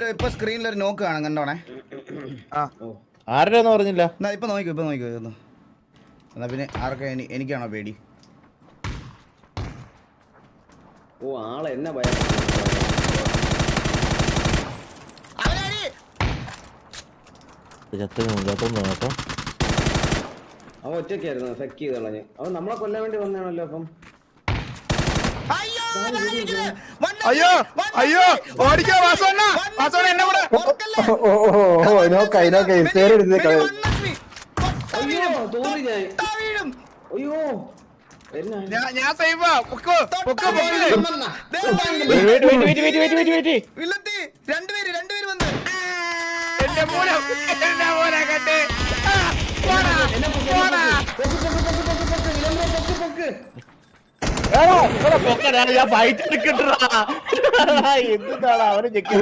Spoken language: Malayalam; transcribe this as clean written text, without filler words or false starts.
ഇപ്പൊ സ്ക്രീനിൽ ഒരു നോക്ക് കാണാം കണ്ടോണേ. ആരുടെന്ന് പറഞ്ഞില്ല. ഇപ്പൊ നോക്കൂ എന്നാ പിന്നെ ആർക്കാ എനിക്കാണോ പേടി? ഓ ആളെ എന്നെ ഭയം. അവൻ ഒറ്റയ്ക്കായിരുന്നു സെക്ക് ചെയ്ത് കളഞ്ഞ്. അവൻ നമ്മളെ കൊല്ലാൻ വേണ്ടി വന്നാണല്ലോ. അപ്പം അയ്യോ അയ്യോ ഓടിക്കോ വാസോണ്ണ എന്നെ കൂടെ. അയ്യോ തോന്നി അയ്യോ ഞാൻ സേഫാ. രണ്ടുപേര് വന്ന് എന്റെ മോനെ കണ്ടേ. ഞാൻ ഫൈറ്റ് എടുക്കട്ടാ. എന്താണ് അവനെ ചെക്ക്